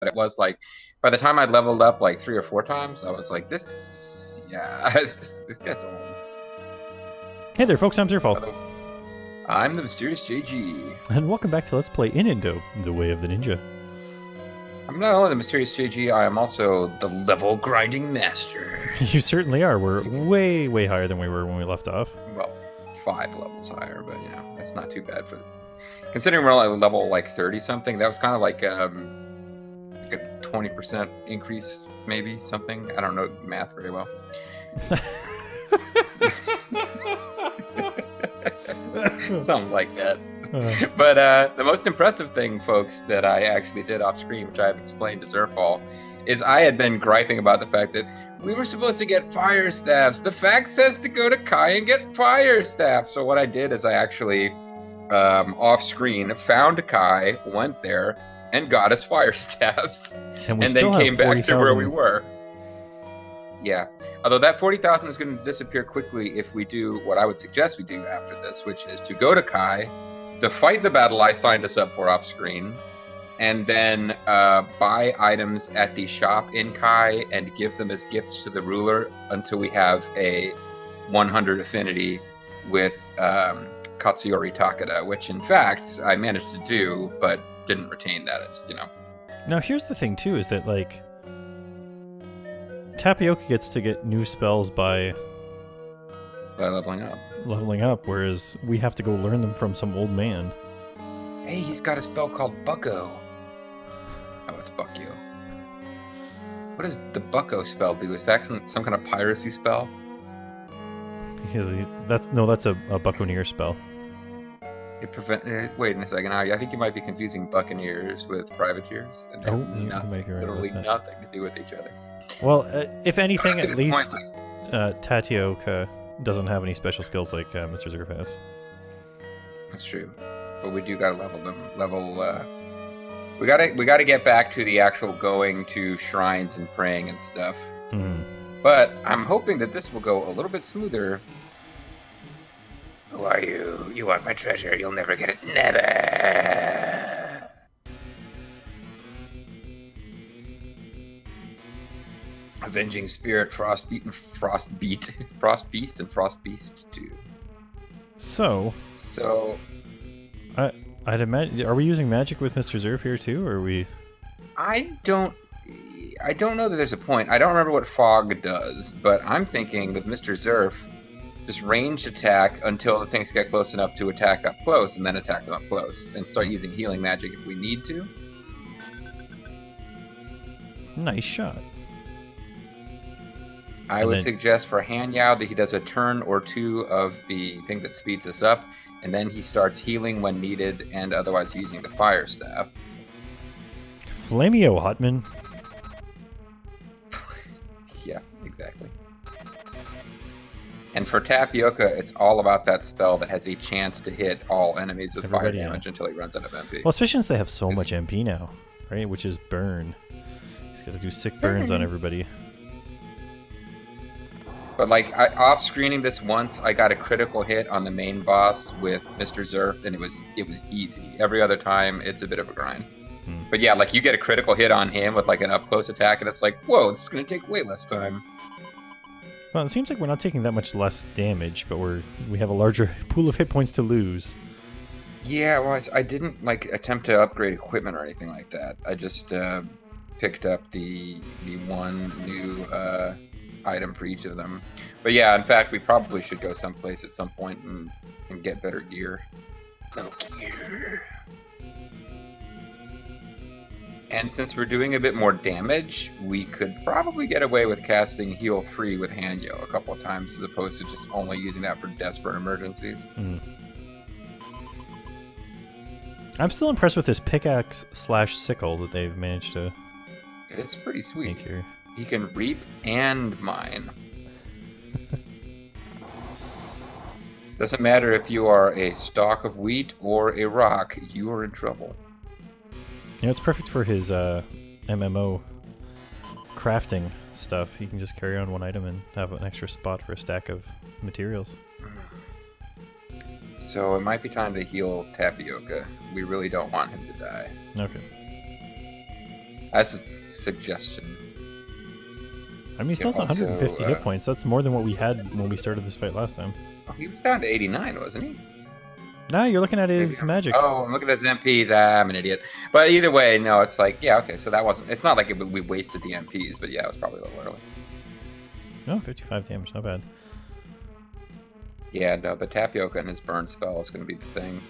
it was like, by the time I'd leveled up like 3 or 4 times, I was like, this this gets old. Hey there, folks, I'm Zerfall. I'm the MysteriousJG. And welcome back to Let's Play Inindo, The Way of the Ninja. I'm not only the MysteriousJG, I am also the level grinding master. You certainly are. We're way, way higher than we were when we left off. Well, 5 levels higher, but you know, that's not too bad for... Considering we're only level like 30-something, that was kind of like a 20% increase, maybe, something. I don't know math very well. Something like that. But the most impressive thing, folks, that I actually did off screen, which I have explained to Zerfall, is I had been griping about the fact that we were supposed to get fire staffs. The fact says to go to Kai and get fire staffs. So what I did is I actually, off screen, found Kai, went there, and got his fire staffs. And then came back to where we were. Yeah. Although that 40,000 is going to disappear quickly if we do what I would suggest we do after this, which is to go to Kai, to fight the battle I signed us up for off screen, and then buy items at the shop in Kai and give them as gifts to the ruler until we have a 100 affinity with Katsuyori Takeda, which in fact I managed to do, but didn't retain that. It's, you know. Now here's the thing too, is that like Tapioca gets to get new spells by leveling up. Leveling up, whereas we have to go learn them from some old man. Hey, he's got a spell called Bucko. Oh, it's Buck you. What does the Bucko spell do? Is that some kind of piracy spell? That's a Buccaneer spell. It wait a second. I think you might be confusing Buccaneers with privateers. And they have literally nothing to do with each other. Well, if anything, at least Tapioca doesn't have any special skills like Mr. Zerf has. That's true, but we do gotta level them. We gotta get back to the actual going to shrines and praying and stuff. Mm-hmm. But I'm hoping that this will go a little bit smoother. Who are you? You want my treasure? You'll never get it. Never. Avenging Spirit, Frostbeast, and Frostbeast, and Frostbeast 2. So I'd imagine. Are we using magic with Mr. Zerf here too, or are we? I don't know that there's a point. I don't remember what fog does, but I'm thinking that Mr. Zerf just ranged attack until the things get close enough to attack up close, and then attack them up close, and start using healing magic if we need to. Nice shot. I would suggest for Hanyao that he does a turn or two of the thing that speeds us up, and then he starts healing when needed, and otherwise using the fire staff. Flameo, Hotman. Yeah, exactly. And for Tapioca, it's all about that spell that has a chance to hit all enemies with fire damage until he runs out of MP. Well, especially since they have so much MP now, right? Which is burn. He's got to do sick burns on everybody. But like, off screening this once, I got a critical hit on the main boss with Mr. Zerf, and it was easy. Every other time, it's a bit of a grind. But yeah, like you get a critical hit on him with like an up close attack, and it's like, whoa, this is gonna take way less time. Well, it seems like we're not taking that much less damage, but we have a larger pool of hit points to lose. Yeah, well, I didn't like attempt to upgrade equipment or anything like that. I just picked up the one new item for each of them. But yeah, in fact, we probably should go someplace at some point and get better gear. Metal gear. And since we're doing a bit more damage, we could probably get away with casting Heal 3 with Hanyo a couple of times, as opposed to just only using that for desperate emergencies. I'm still impressed with this pickaxe/sickle that they've managed to... It's pretty sweet. Make here. He can reap and mine. Doesn't matter if you are a stalk of wheat or a rock, you are in trouble. You know, it's perfect for his MMO crafting stuff. He can just carry on one item and have an extra spot for a stack of materials. So it might be time to heal Tapioca. We really don't want him to die. Okay. That's a suggestion. I mean, he still has 150 hit points. That's more than what we had when we started this fight last time. Oh, he was down to 89, wasn't he? No, you're looking at his magic. Oh, I'm looking at his MPs. I'm an idiot. But either way, no, it's like, yeah, okay, so that wasn't... It's not like we wasted the MPs, but yeah, it was probably a little early. No, 55 damage, not bad. Yeah, no, but Tapioca and his burn spell is going to be the thing.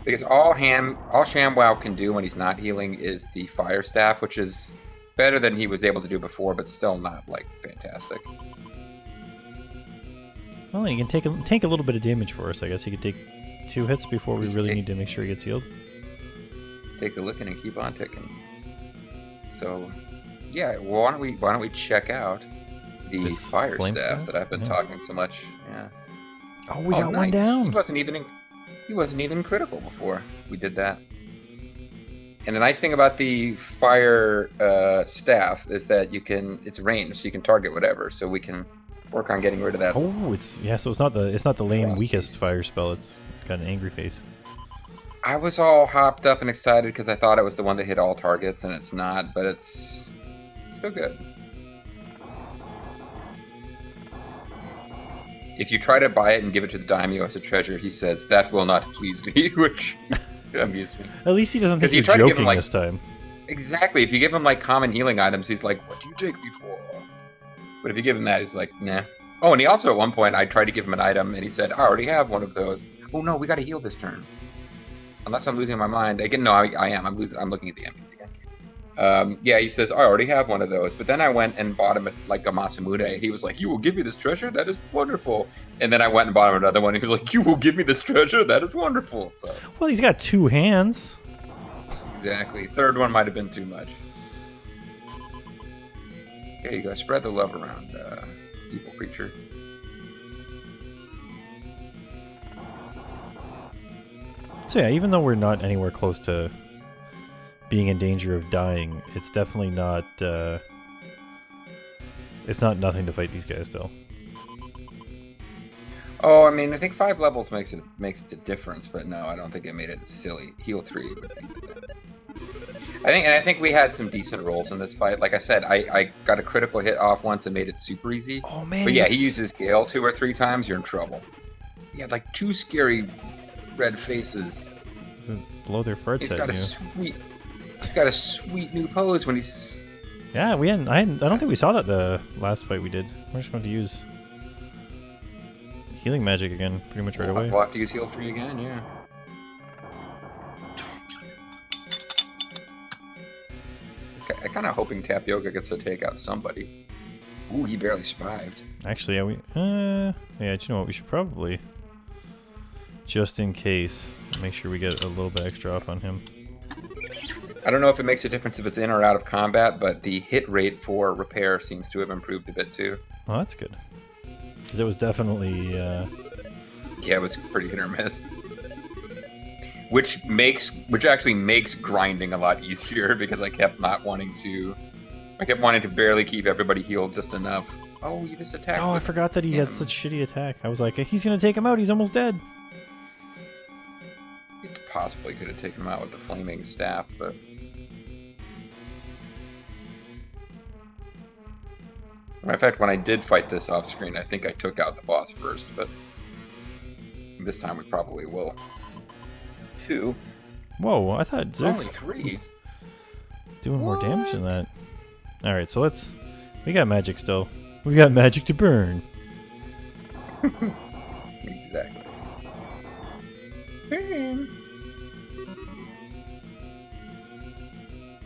Because all ShamWow can do when he's not healing is the Fire Staff, which is better than he was able to do before, but still not, like, fantastic. Well, he can take a little bit of damage for us, I guess. He could take 2 hits before we really need to make sure he gets healed. Take a look and keep on ticking. So, yeah, well, why don't we check out the This Fire flame Staff that I've been talking so much. Yeah. Oh, we got one down. He wasn't even critical before we did that. And the nice thing about the Fire Staff is that it's ranged, so you can target whatever. So we can work on getting rid of that. Oh, so it's not the lame Frost weakest piece. fire spell. It's got an angry face. I was all hopped up and excited because I thought it was the one that hit all targets, and it's not, but it's still good. If you try to buy it and give it to the daimyo as a treasure, he says, "That will not please me," which amused me. At least he doesn't think you you're try to give him, joking like, this time. Exactly. If you give him like common healing items, he's like, "What do you take me for?" But if you give him that, he's like, "Nah." Oh, and he also at one point I tried to give him an item, and he said, "I already have one of those." Oh no, we got to heal this turn. Unless I'm losing my mind again. No, I am. I'm looking at the MPs again. Yeah, he says, "I already have one of those." But then I went and bought him like a Masamune, and he was like, "You will give me this treasure? That is wonderful." And then I went and bought him another one, and he was like, "You will give me this treasure? That is wonderful." So. Well, he's got 2 hands. Exactly. Third one might have been too much. There you go. Spread the love around, evil creature. So yeah, even though we're not anywhere close to being in danger of dying, it's definitely not. It's not nothing to fight these guys still. Oh, I mean, I think 5 levels makes a difference, but no, I don't think it made it silly. Heal 3 would think that. I think we had some decent rolls in this fight. Like I said, I got a critical hit off once and made it super easy. Oh man! But yeah, he uses Gale 2 or 3 times, you're in trouble. He had like 2 scary red faces. Blow their farts He's at got you. He's got a sweet new pose when he's. Yeah, we hadn't. I don't think we saw that the last fight we did. We're just going to use healing magic again, pretty much right away. We'll have to use heal 3 again, yeah. I'm kind of hoping Tapioca gets to take out somebody. Ooh, he barely survived. Actually, yeah, do you know what? We should probably, just in case, make sure we get a little bit extra off on him. I don't know if it makes a difference if it's in or out of combat, but the hit rate for repair seems to have improved a bit too. Oh, that's good. Because it was definitely... Yeah, it was pretty hit or miss. Which actually makes grinding a lot easier because I kept wanting to barely keep everybody healed just enough. Oh, you just attacked. Oh, I forgot that he had such shitty attack. I was like, he's gonna take him out. He's almost dead. It's possible he could have taken him out with the flaming staff, but. Matter of fact, when I did fight this off screen, I think I took out the boss first, but this time we probably will. 2. Whoa, I thought Zerf only 3. Doing more damage than that. Alright, so we got magic still. We got magic to burn. Exactly. Burn.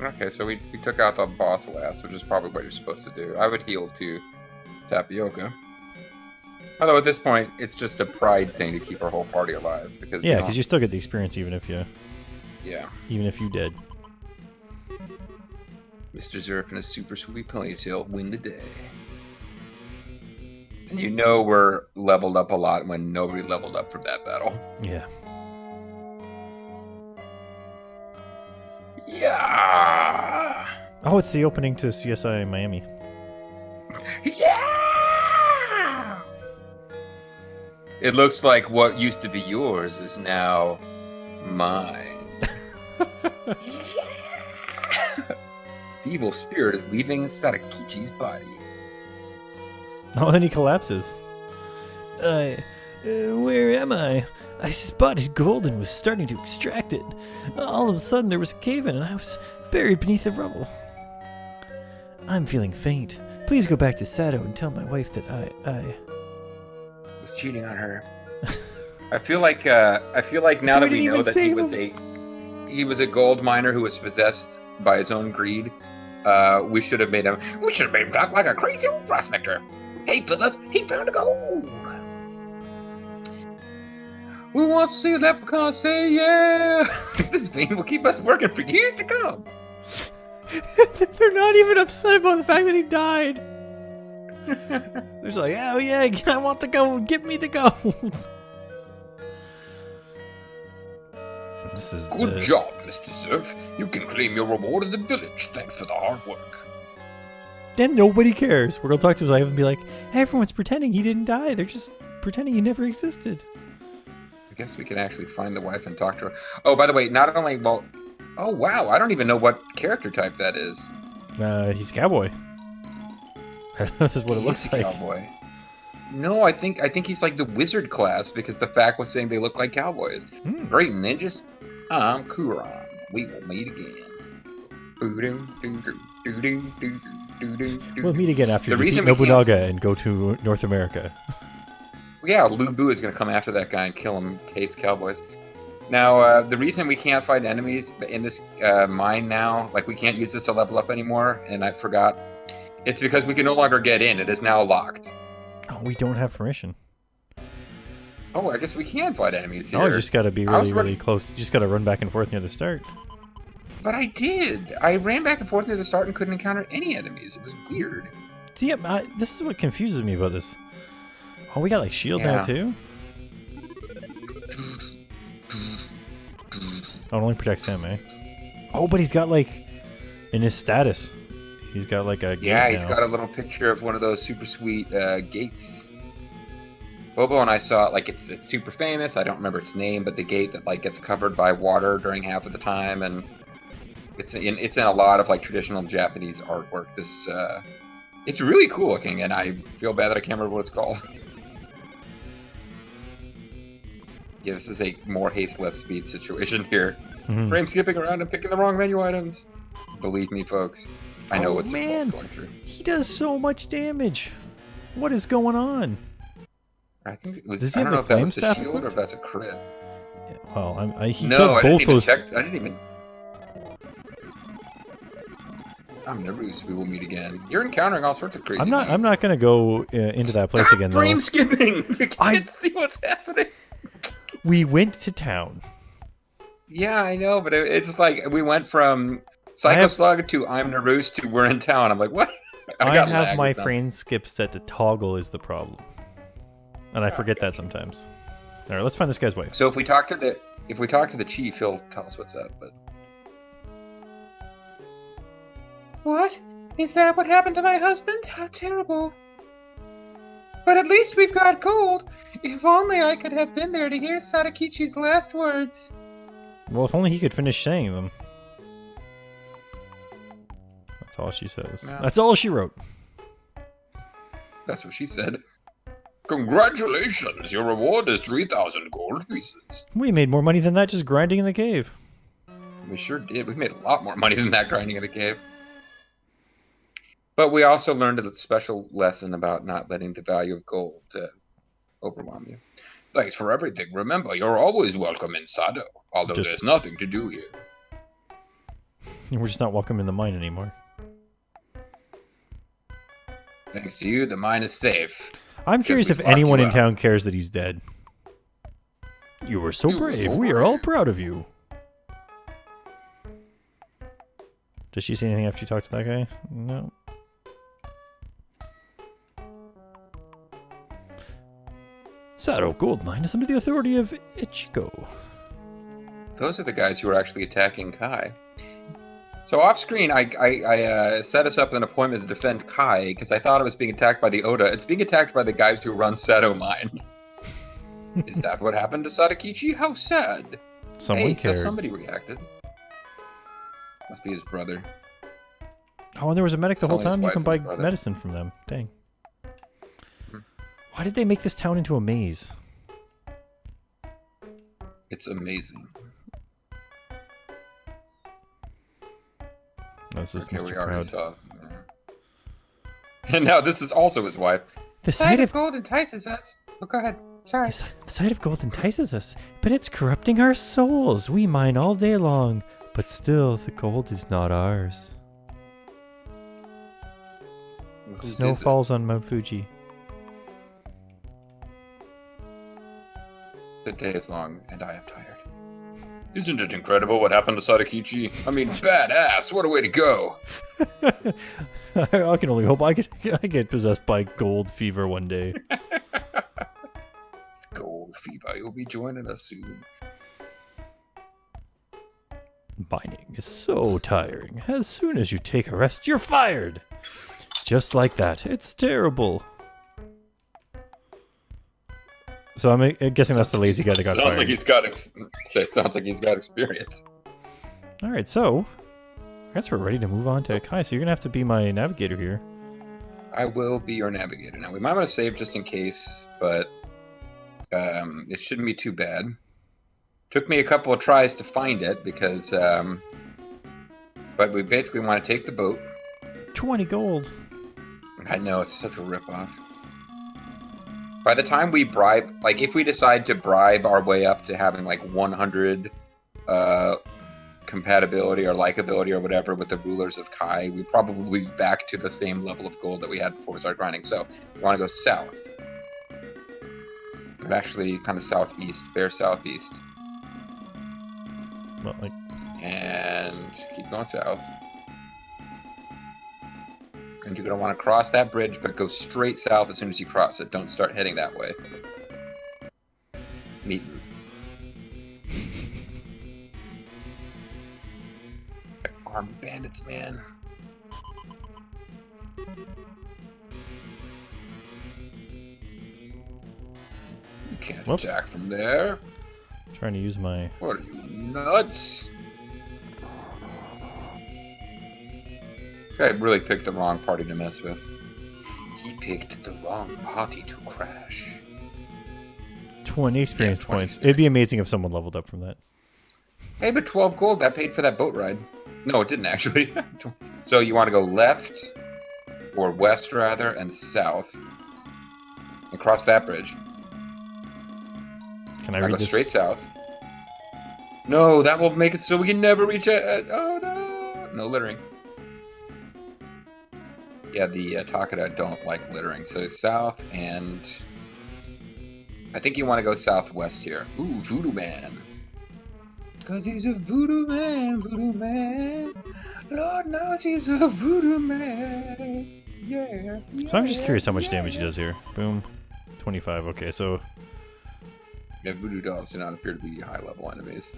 Okay, so we took out the boss last, which is probably what you're supposed to do. I would heal to Tapioca. Although at this point, it's just a pride thing to keep our whole party alive. Because you still get the experience even if you... Yeah. Even if you dead. Mr. Zerf and his super sweet ponytail win the day. And you know we're leveled up a lot when nobody leveled up from that battle. Yeah. Yeah! Oh, it's the opening to CSI Miami. Yeah! It looks like what used to be yours is now mine. Yeah! The evil spirit is leaving Sadakichi's body. Oh, then he collapses. Where am I? I spotted gold and was starting to extract it. All of a sudden there was a cave-in and I was buried beneath the rubble. I'm feeling faint. Please go back to Sato and tell my wife that I was cheating on her. I feel like now that we know that he was a gold miner who was possessed by his own greed, we should have made him talk like a crazy old prospector. Hey fellas, he found a gold. Who wants to see a leprechaun say yeah? This vein will keep us working for years to come. They're not even upset about the fact that he died. They're just like, oh yeah, I want the gold. Give me the gold. This is good job, Mr. Zerf. You can claim your reward in the village. Thanks for the hard work. Then nobody cares. We're gonna talk to his wife and be like, hey, everyone's pretending he didn't die. They're just pretending he never existed. I guess we can actually find the wife and talk to her. Oh, by the way, not only oh wow, I don't even know what character type that is. He's a cowboy. This is what it looks like. Cowboy. No, I think he's like the wizard class because the fact was saying they look like cowboys. Great ninjas. I'm Kuran. We will meet again. We'll meet again after you defeat Nobunaga and go to North America. Yeah, Lubu is going to come after that guy and kill him. Hates cowboys. Now, the reason we can't fight enemies in this mine now, like we can't use this to level up anymore, and I forgot, it's because we can no longer get in. It is now locked. Oh, we don't have permission. Oh, I guess we can fight enemies here. Oh, you just got to be really close. You just got to run back and forth near the start. But I did. I ran back and forth near the start and couldn't encounter any enemies. It was weird. See, this is what confuses me about this. Oh, we got like shield now too? Oh, it only protects him, eh? Oh, but he's got like, in his status, he's got like a gate he's got a little picture of one of those super sweet gates. Bobo and I saw it, like it's super famous. I don't remember its name, but the gate that like gets covered by water during half of the time, and it's in a lot of like traditional Japanese artwork. This it's really cool looking, and I feel bad that I can't remember what it's called. Yeah, this is a more haste, less speed situation here. Frame skipping around and picking the wrong menu items. Believe me, folks, I know what Zerfall's going through. He does so much damage. What is going on? I think it was. I don't know if that was the shield or if that's a crit. Yeah, well, he killed both those. I didn't even. I'm nervous. We will meet again. You're encountering all sorts of crazy. I'm not gonna go into that place again. Frame though. Skipping. We can't see what's happening. We went to town. Yeah, I know, but it's just like we went from Psycho Slug to I'm Nervous to we're in town. I'm like, what? I have my frame skip set to toggle is the problem, and I forget that sometimes. All right, let's find this guy's wife. So if we talk to the chief, he'll tell us what's up. But what? Is that what happened to my husband? How terrible. But at least we've got gold. If only I could have been there to hear Sadakichi's last words. Well, if only he could finish saying them. That's all she says. No. That's all she wrote. That's what she said. Congratulations, your reward is 3,000 gold pieces. We made more money than that just grinding in the cave. We sure did. We made a lot more money than that grinding in the cave. But we also learned a special lesson about not letting the value of gold overwhelm you. Thanks for everything. Remember, you're always welcome in Sado, although there's nothing to do here. We're just not welcome in the mine anymore. Thanks to you, the mine is safe. I'm curious if anyone in town cares that he's dead. You were so brave. We are all proud of you. Does she say anything after you talk to that guy? No. Sado Gold Mine is under the authority of Ichigo. Those are the guys who are actually attacking Kai. So off screen, I set us up an appointment to defend Kai because I thought it was being attacked by the Oda. It's being attacked by the guys who run Sado Mine. Is that what happened to Sadakichi? How sad. Someone cared. Somebody reacted. Must be his brother. Oh, and there was a medic the whole time? You can buy brother. medicine from them. Dang. Why did they make this town into a maze? It's amazing. That's just Okay, Mr. we already Proud. saw. And now this is also his wife. The sight of gold entices us. Oh, go ahead. Sorry. the sight of gold entices us, but it's corrupting our souls. We mine all day long, but still the gold is not ours. Snow falls on Mount Fuji. The day is long, and I am tired. Isn't it incredible what happened to Sadakichi? I mean, badass! What a way to go! I can only hope I get possessed by gold fever one day. It's gold fever. You'll be joining us soon. Mining is so tiring. As soon as you take a rest, you're fired. Just like that. It's terrible. So I'm guessing that's the lazy guy that got fired. Sounds like he's got experience. All right, so I guess we're ready to move on to Kai. So you're gonna have to be my navigator here. I will be your navigator. Now we might want to save just in case, but it shouldn't be too bad. Took me a couple of tries to find it because, but we basically want to take the boat. 20 gold. I know, it's such a ripoff. By the time we bribe, like if we decide to bribe our way up to having like 100 compatibility or likability or whatever with the rulers of Kai, we probably be back to the same level of gold that we had before we started grinding. So we want to go south. But actually kind of southeast, bare southeast. Well, like, and keep going south. And you're going to want to cross that bridge, but go straight south as soon as you cross it. Don't start heading that way. Meat mood. Armed bandits, man. You can't attack from there. Trying to use my... What are you, nuts? This guy really picked the wrong party to mess with. He picked the wrong party to crash. 20 experience 20 points. experience. It'd be amazing if someone leveled up from that. Hey, but 12 gold, that paid for that boat ride. No, it didn't actually. So you want to go left, or west rather, and south. And cross that bridge. Can I Now read go this? straight south. No, that will make it so we can never reach it. Oh no! No littering. Yeah, the Takeda don't like littering. So south and... I think you want to go southwest here. Ooh, Voodoo Man. Because he's a voodoo man, voodoo man. Lord knows he's a voodoo man. Yeah. So I'm just curious how much damage he does here. Boom. 25. Okay, so... Yeah, voodoo dolls do not appear to be high-level enemies.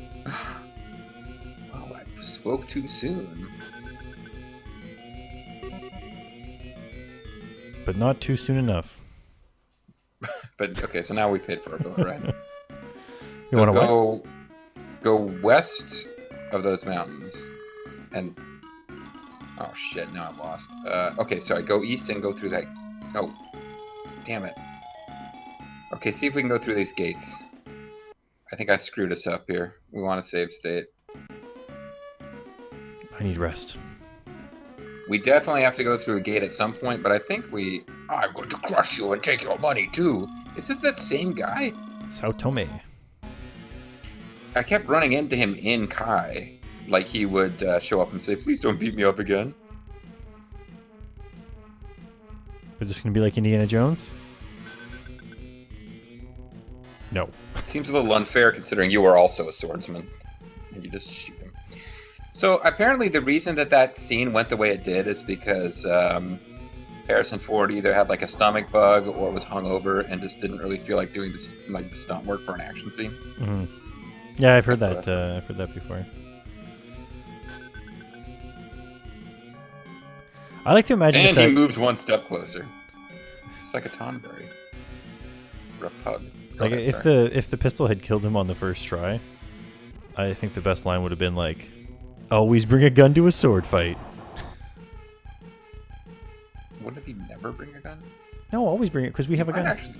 Oh, I spoke too soon. But not too soon enough. But okay, so now we paid for our boat, right? You want to go west of those mountains, and oh shit, now I'm lost. Okay, sorry, go east and go through that. No, damn it. Okay, see if we can go through these gates. I think I screwed us up here. We want to save state. I need rest. We definitely have to go through a gate at some point, but I think we... I'm going to crush you and take your money, too. Is this that same guy? Sao Tome. I kept running into him in Kai. Like he would show up and say, please don't beat me up again. Is this going to be like Indiana Jones? No. Seems a little unfair considering you are also a swordsman. And you just shoot him. So apparently the reason that scene went the way it did is because Harrison Ford either had like a stomach bug or was hungover and just didn't really feel like doing this like the stunt work for an action scene. Mm-hmm. Yeah, I've heard That's that. I've heard that before. I like to imagine. And he moved one step closer. It's like a Tonberry. Or a pug. Go Like ahead, if the pistol had killed him on the first try, I think the best line would have been like, "Always bring a gun to a sword fight." Wouldn't he never bring a gun? No, always bring it because we have a gun. Actually...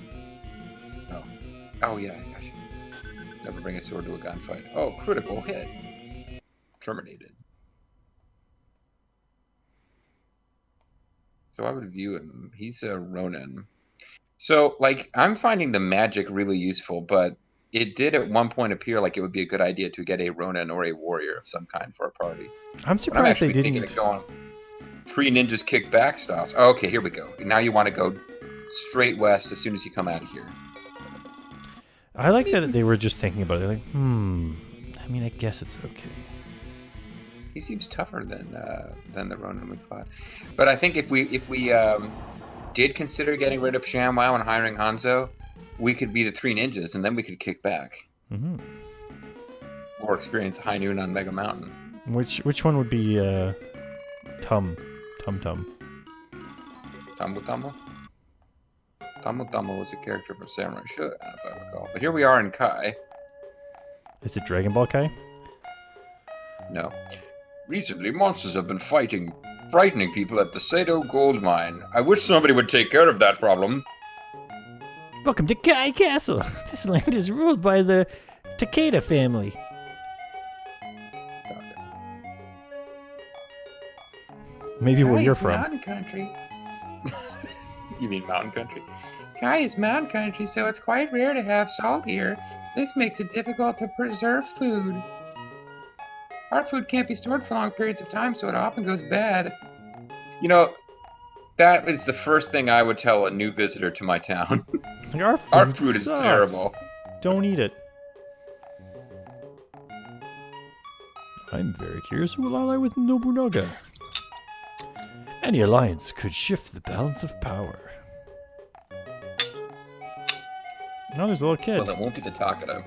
Oh yeah, gosh. Never bring a sword to a gunfight. Oh, critical hit. Terminated. So I would view him. He's a Ronin. So, like, I'm finding the magic really useful, but it did at one point appear like it would be a good idea to get a Ronin or a warrior of some kind for a party. I'm surprised they didn't. Thinking of going three ninjas kick back styles. Oh, okay, here we go. Now you want to go straight west as soon as you come out of here. I like that they were just thinking about it. They're like, I mean, I guess it's okay. He seems tougher than the Ronin we fought. But I think if we did consider getting rid of ShamWow and hiring Hanzo, we could be the three ninjas, and then we could kick back. Mm-hmm. Or experience High Noon on Mega Mountain. Which one would be Tum Tum? Tumble Tumble? Tumble Tumble was a character from Samurai Shodown, if I recall. But here we are in Kai. Is it Dragon Ball Kai? No. Recently, monsters have been frightening people at the Sato gold mine. I wish somebody would take care of that problem. Welcome to Kai Castle. This land is ruled by the Takeda family. Maybe where you're from. Mountain country. You mean mountain country? Kai is mountain country, so it's quite rare to have salt here. This makes it difficult to preserve food. Our food can't be stored for long periods of time, so it often goes bad. You know, that is the first thing I would tell a new visitor to my town. Like our food is terrible. Don't eat it. I'm very curious who will ally with Nobunaga. Any alliance could shift the balance of power. Oh, there's a little kid. Well, it won't be the Takeda.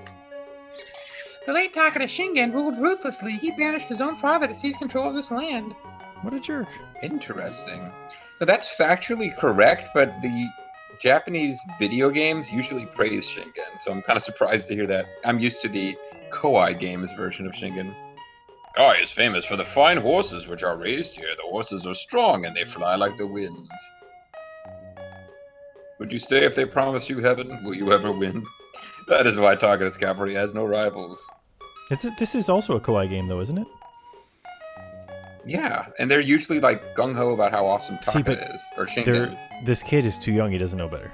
The late Takeda Shingen ruled ruthlessly. He banished his own father to seize control of this land. What a jerk. Interesting. Now, that's factually correct, but the Japanese video games usually praise Shingen, so I'm kind of surprised to hear that. I'm used to the KOEI games version of Shingen. Kai is famous for the fine horses which are raised here. The horses are strong and they fly like the wind. Would you stay if they promise you heaven? Will you ever win? That is why Takeda's cavalry has no rivals. This is also a KOEI game, though, isn't it? Yeah, and they're usually like gung-ho about how awesome Takeda is, or Shingen. This kid is too young, he doesn't know better.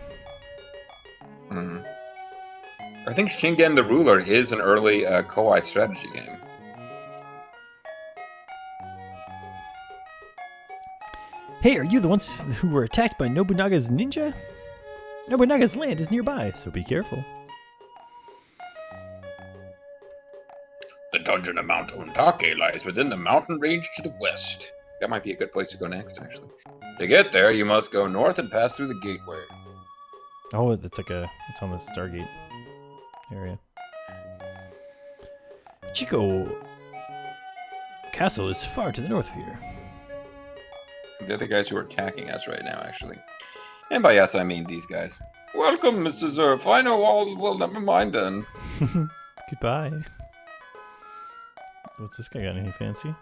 I think Shingen the Ruler is an early KOEI strategy game. Hey, are you the ones who were attacked by Nobunaga's ninja? Nobunaga's land is nearby, so be careful. The dungeon of Mount Ontake lies within the mountain range to the west. That might be a good place to go next, actually. To get there, you must go north and pass through the gateway. Oh, it's on the Stargate area. Chico Castle is far to the north of here. They're the guys who are attacking us right now, actually. And by us, I mean these guys. Welcome, Mr. Zerf. I know all. Well, never mind then. Goodbye. What's this guy got? Any fancy?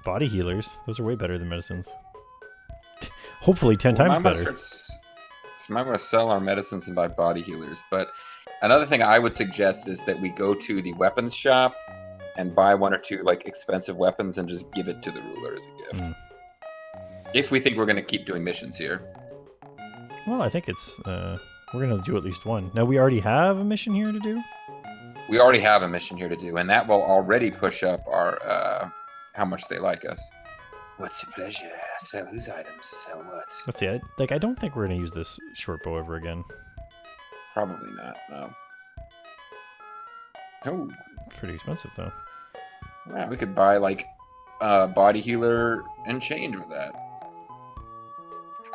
Body healers. Those are way better than medicines. Hopefully 10 times better. Might want to sell our medicines and buy body healers. But another thing I would suggest is that we go to the weapons shop and buy one or two like expensive weapons and just give it to the ruler as a gift. If we think we're going to keep doing missions here. Well, I think it's we're going to do at least one. Now, we already have a mission here to do? We already have a mission here to do, and that will already push up our how much they like us. What's your pleasure? Sell whose items? Sell what? Let's see. I don't think we're going to use this short bow ever again. Probably not, no. Oh. Pretty expensive, though. Yeah, we could buy, like, a body healer and change with that.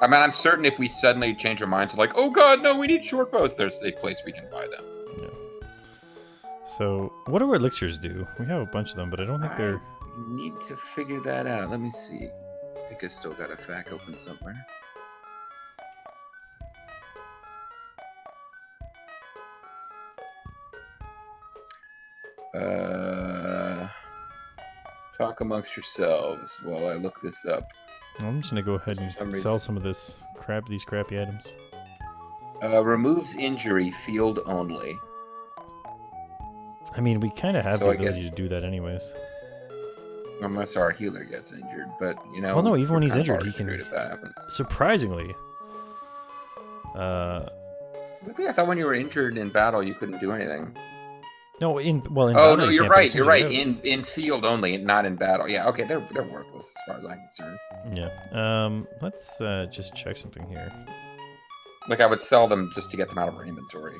I mean, I'm certain if we suddenly change our minds, like, oh god, no, we need short bows, there's a place we can buy them. Yeah. So, what do our elixirs do? We have a bunch of them, but I don't think they're... need to figure that out. Let me see. I think I still got a FAQ open somewhere. Talk amongst yourselves while I look this up. I'm just gonna go ahead and sell some of these crappy items. Removes injury, field only. I mean, we kind of have the ability to do that anyways. Unless our healer gets injured, but you know. Well, no, even when he's injured, he can. If that happens. Surprisingly. Really? I thought when you were injured in battle, you couldn't do anything. No, in battle. Oh no, you're right. You're right. In field only, not in battle. Yeah. Okay, they're worthless as far as I'm concerned. Yeah. Let's just check something here. Like I would sell them just to get them out of our inventory.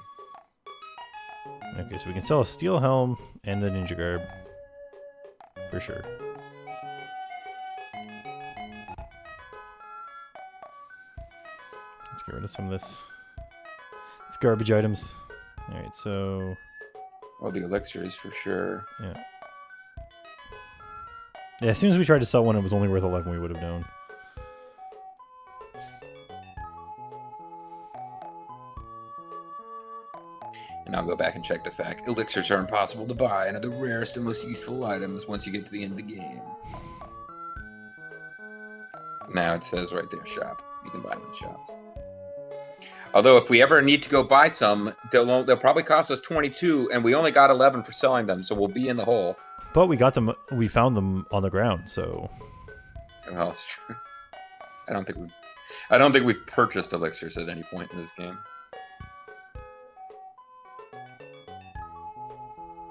Okay, so we can sell a steel helm and the ninja garb. For sure. Let's get rid of some of this. It's garbage items. Alright, so... Well, the elixirs for sure. Yeah. Yeah, as soon as we tried to sell one, it was only worth 11, we would have known. And I'll go back and check the fact. Elixirs are impossible to buy and are the rarest and most useful items once you get to the end of the game. Now it says right there, shop. You can buy them in the shops. Although if we ever need to go buy some, they'll probably cost us 22, and we only got 11 for selling them, so we'll be in the hole. But we got them. We found them on the ground, so. Well, it's true. I don't think we've purchased elixirs at any point in this game.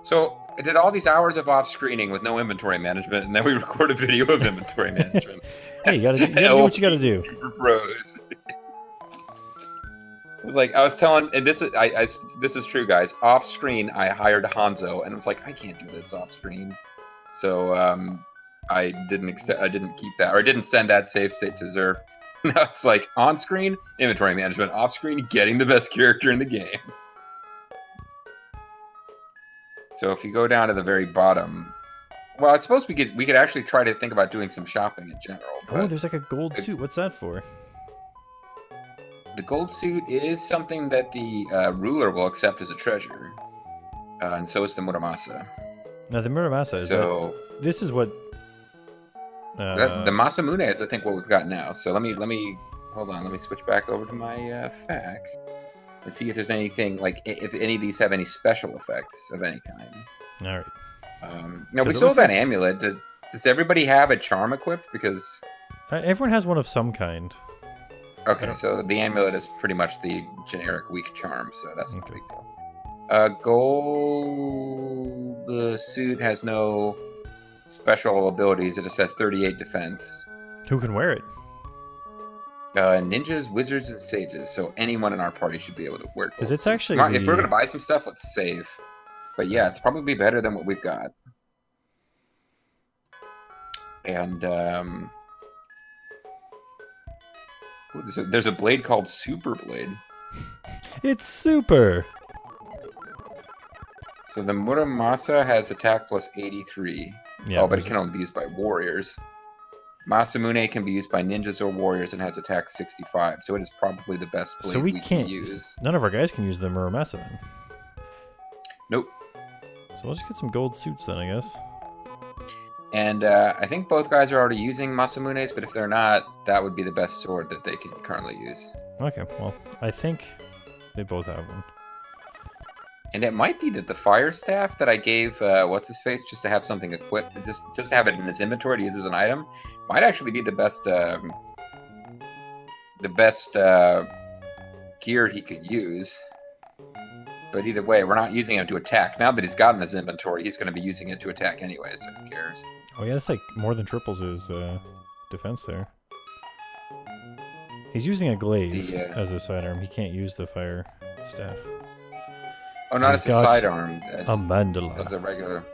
So I did all these hours of off-screening with no inventory management, and then we record a video of inventory management. Hey, you gotta do what you gotta do. Bros. It was like I was telling, and this is true, guys. Off-screen, I hired Hanzo, and I was like, I can't do this off-screen, so I didn't keep that, or I didn't send that save state to Zerf. Now it's like on-screen, inventory management, off-screen, getting the best character in the game. So if you go down to the very bottom, well, I suppose we could actually try to think about doing some shopping in general. Oh, there's like a gold suit. What's that for? The gold suit is something that the ruler will accept as a treasure, and so is the Muramasa. Now the Muramasa is. So this is what. The Masamune is, I think, what we've got now. So let me hold on. Let me switch back over to my FAQ and see if there's anything like if any of these have any special effects of any kind. All right. Now we sold that amulet. Does everybody have a charm equipped? Because everyone has one of some kind. Okay, so the amulet is pretty much the generic weak charm, so that's not a big deal. Gold, the suit has no special abilities. It just has 38 defense. Who can wear it? Ninjas, wizards, and sages. So anyone in our party should be able to wear it. Because it's actually... If we're going to buy some stuff, let's save. But yeah, it's probably better than what we've got. And, there's a blade called Super Blade. It's super! So the Muramasa has attack plus 83. Yeah, but it can only be used by warriors. Masamune can be used by ninjas or warriors and has attack 65. So it is probably the best blade we can use. None of our guys can use the Muramasa then. Nope. So let's get some gold suits then, I guess. And I think both guys are already using Masamunes, but if they're not, that would be the best sword that they can currently use. Okay, well, I think they both have one. And it might be that the fire staff that I gave what's-his-face just to have something equipped, just to have it in his inventory to use as an item, might actually be the best gear he could use. But either way, we're not using it to attack. Now that he's got in his inventory, he's going to be using it to attack anyway, so who cares? Oh yeah, that's like more than triples his defense there. He's using a glaive as a sidearm. He can't use the fire staff. Oh, not as a sidearm. A mandala. As a regular.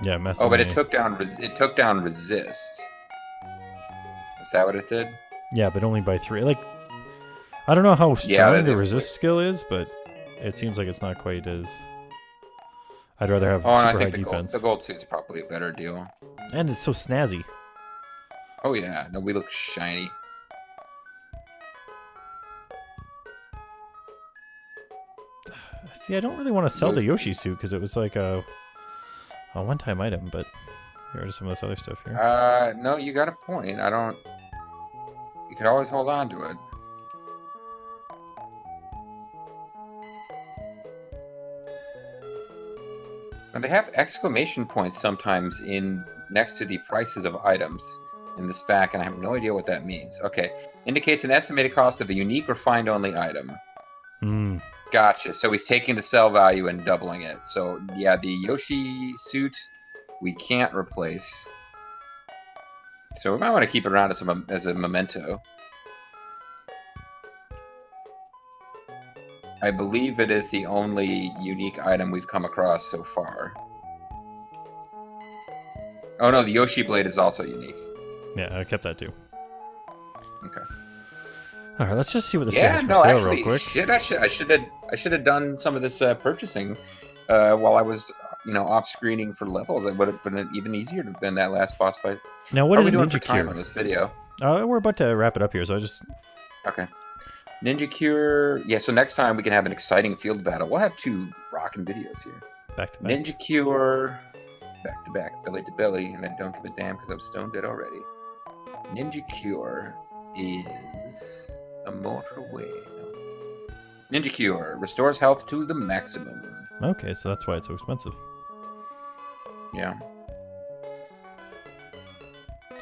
Yeah, Oh, but it took down resist. Is that what it did? Yeah, but only by 3. Like, I don't know how strong the resist skill is, but it seems like it's not quite as... I'd rather have super high defense. The gold suit's probably a better deal. And it's so snazzy. Oh yeah, no, we look shiny. See, I don't really want to sell the Yoshi suit because it was like a A one-time item, but here are some of this other stuff here. No, you got a point. I don't... You could always hold on to it. And they have exclamation points sometimes in next to the prices of items in this fact, and I have no idea what that means. Okay. Indicates an estimated cost of a unique or find-only item. Hmm. Gotcha. So he's taking the sell value and doubling it. So, yeah, the Yoshi suit we can't replace. So we might want to keep it around as a memento. I believe it is the only unique item we've come across so far. Oh no, the Yoshi blade is also unique. Yeah, I kept that too. Okay. All right, let's just see what this guy has for sale real quick. Shit, I should have done some of this purchasing while I was, off screening for levels. It would have been even easier to win that last boss fight. Now, what is we doing Ninja for time Cure on this video? We're about to wrap it up here, so I just... Okay. Ninja Cure. Yeah, so next time we can have an exciting field battle. We'll have 2 rockin' videos here. Back to back. Ninja Cure. Back to back. Belly to belly. And I don't give a damn because I'm stone dead already. Ninja Cure is a mortal way. Ninja Cure restores health to the maximum. Okay, so that's why it's so expensive. Yeah.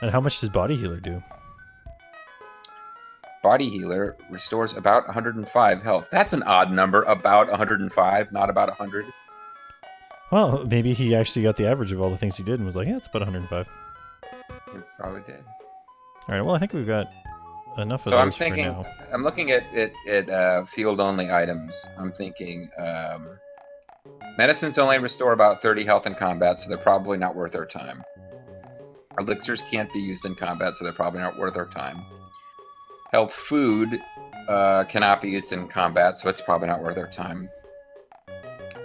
And how much does Body Healer do? Body Healer restores about 105 health. That's an odd number. About 105, not about 100. Well, maybe he actually got the average of all the things he did and was like, yeah, it's about 105. He probably did. All right, well, I think we've got enough of so those I'm thinking, for now. I'm looking at field-only items. I'm thinking medicines only restore about 30 health in combat, so they're probably not worth our time. Elixirs can't be used in combat, so they're probably not worth our time. Health food cannot be used in combat, so it's probably not worth our time.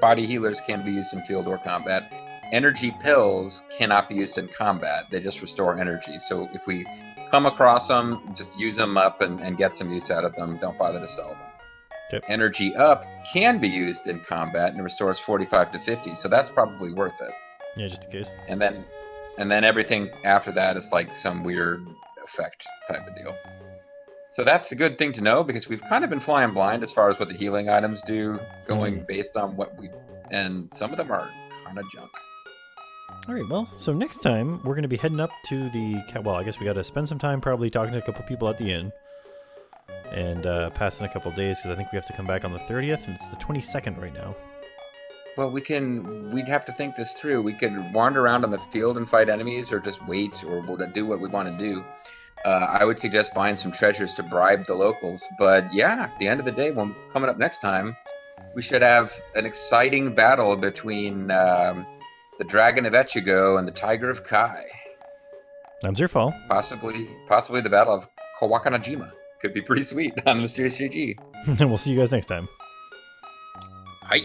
Body healers can be used in field or combat. Energy pills cannot be used in combat. They just restore energy. So if we come across them, just use them up and get some use out of them. Don't bother to sell them. Yep. Energy up can be used in combat and restores 45 to 50, so that's probably worth it. Yeah, just in case. And then everything after that is like some weird effect type of deal. So that's a good thing to know because we've kind of been flying blind as far as what the healing items do, going based on what and some of them are kind of junk. All right, well, so next time we're going to be heading up to the, well, I guess we got to spend some time probably talking to a couple people at the inn and passing a couple days because I think we have to come back on the 30th and it's the 22nd right now. Well, we'd have to think this through. We could wander around on the field and fight enemies or just wait or we'll do what we want to do. I would suggest buying some treasures to bribe the locals. But yeah, at the end of the day, when coming up next time, we should have an exciting battle between the Dragon of Echigo and the Tiger of Kai. I'm Zerfall. Possibly the Battle of Kawakanajima. Could be pretty sweet on MysteriousJG. And we'll see you guys next time. Hi.